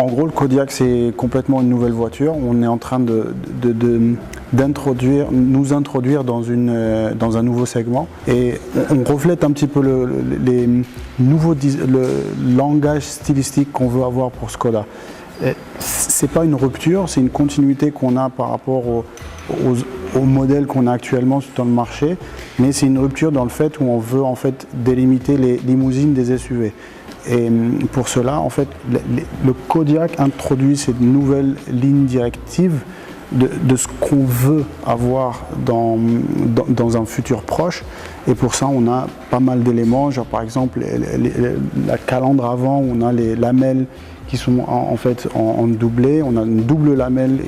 En gros, le Kodiaq, c'est complètement une nouvelle voiture. On est en train nous introduire dans un nouveau segment. Et on reflète un petit peu le langage stylistique qu'on veut avoir pour Škoda. Ce n'est pas une rupture, c'est une continuité qu'on a par rapport au modèle qu'on a actuellement dans le marché. Mais c'est une rupture dans le fait où on veut en fait délimiter les limousines des SUV. Et pour cela, en fait, le Kodiaq introduit cette nouvelle ligne directive de ce qu'on veut avoir dans un futur proche. Et pour ça, on a pas mal d'éléments, genre par exemple la calandre avant, on a les lamelles qui sont en fait en doublé. On a une double lamelle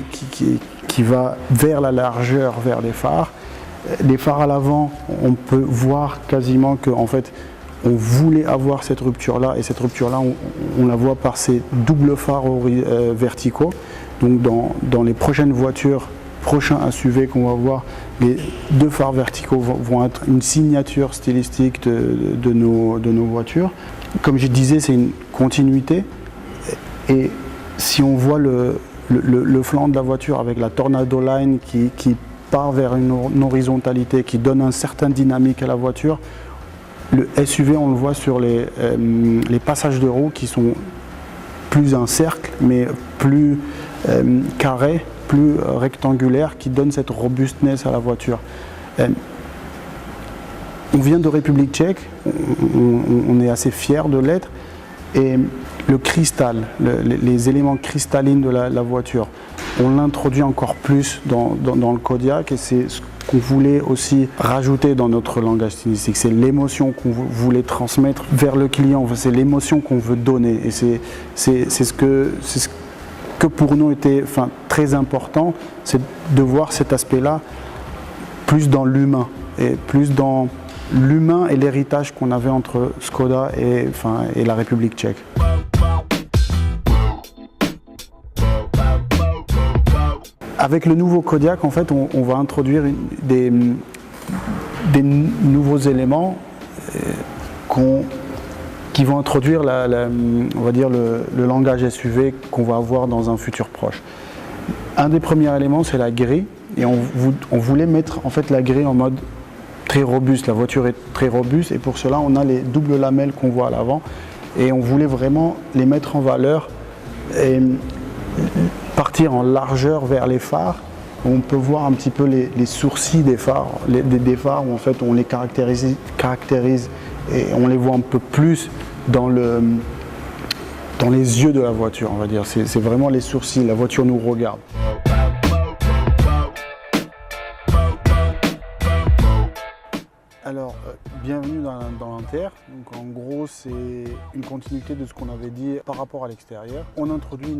qui va vers la largeur, vers les phares. Les phares à l'avant, on peut voir quasiment que en fait, on voulait avoir cette rupture-là, et cette rupture-là, on la voit par ces doubles phares verticaux. Donc dans les prochaines voitures, prochains SUV qu'on va voir, les deux phares verticaux vont être une signature stylistique de nos voitures. Comme je disais, c'est une continuité. Et si on voit le flanc de la voiture avec la Tornado Line qui part vers une horizontalité, qui donne un certain dynamique à la voiture, le SUV, on le voit sur les passages de roues qui sont plus un cercle, mais plus carré, plus rectangulaire, qui donne cette robustness à la voiture. On vient de République tchèque, on est assez fiers de l'être, et le cristal, les éléments cristallines de la voiture, on l'introduit encore plus dans le Kodiaq, et c'est ce qu'on voulait aussi rajouter dans notre langage stylistique. C'est l'émotion qu'on voulait transmettre vers le client, c'est l'émotion qu'on veut donner, et c'est ce que pour nous était très important, c'est de voir cet aspect-là plus dans l'humain, et plus dans l'humain et l'héritage qu'on avait entre Škoda et la République tchèque. Avec le nouveau Kodiaq, en fait, on va introduire des nouveaux éléments qui vont introduire on va dire le langage SUV qu'on va avoir dans un futur proche. Un des premiers éléments, c'est la grille, et on voulait mettre en fait la grille en mode très robuste. La voiture est très robuste, et pour cela, on a les doubles lamelles qu'on voit à l'avant, et on voulait vraiment les mettre en valeur et partir en largeur vers les phares. On peut voir un petit peu les sourcils des phares, des phares où en fait on les caractérise et on les voit un peu plus dans les yeux de la voiture, on va dire. C'est vraiment les sourcils, la voiture nous regarde. Alors, bienvenue dans l'Inter. Donc, en gros, c'est une continuité de ce qu'on avait dit par rapport à l'extérieur. On introduit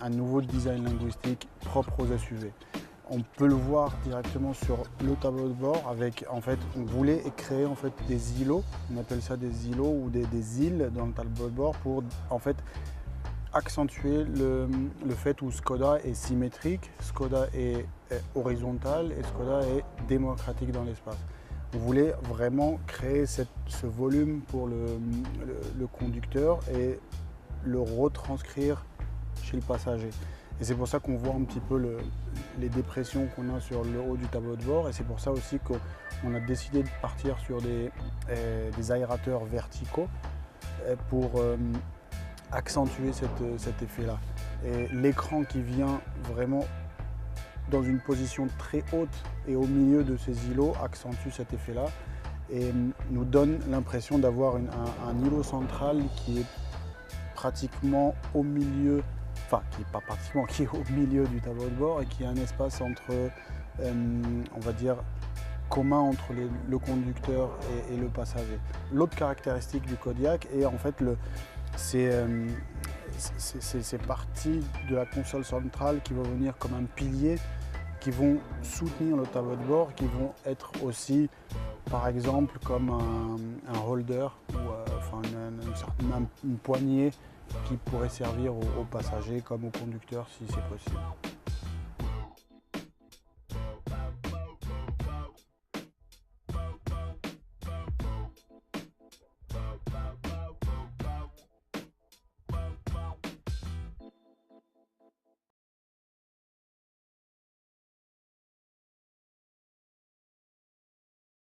un nouveau design linguistique propre aux SUV. On peut le voir directement sur le tableau de bord avec, en fait, on voulait créer en fait des îlots. On appelle ça des îlots ou des îles dans le tableau de bord pour, en fait, accentuer le fait où Škoda est symétrique, Škoda est horizontal et Škoda est démocratique dans l'espace. On voulait vraiment créer ce volume pour le conducteur et le retranscrire chez le passager. Et c'est pour ça qu'on voit un petit peu les dépressions qu'on a sur le haut du tableau de bord, et c'est pour ça aussi qu'on a décidé de partir sur des aérateurs verticaux pour accentuer cet effet-là. Et l'écran qui vient vraiment dans une position très haute et au milieu de ces îlots accentue cet effet-là et nous donne l'impression d'avoir un îlot central qui est pratiquement au milieu, qui est au milieu du tableau de bord et qui a un espace entre, on va dire, commun entre le conducteur et le passager. L'autre caractéristique du Kodiaq est en fait c'est parties de la console centrale qui vont venir comme un pilier, qui vont soutenir le tableau de bord, qui vont être aussi, par exemple, comme un holder ou une poignée qui pourrait servir aux passagers comme aux conducteurs si c'est possible.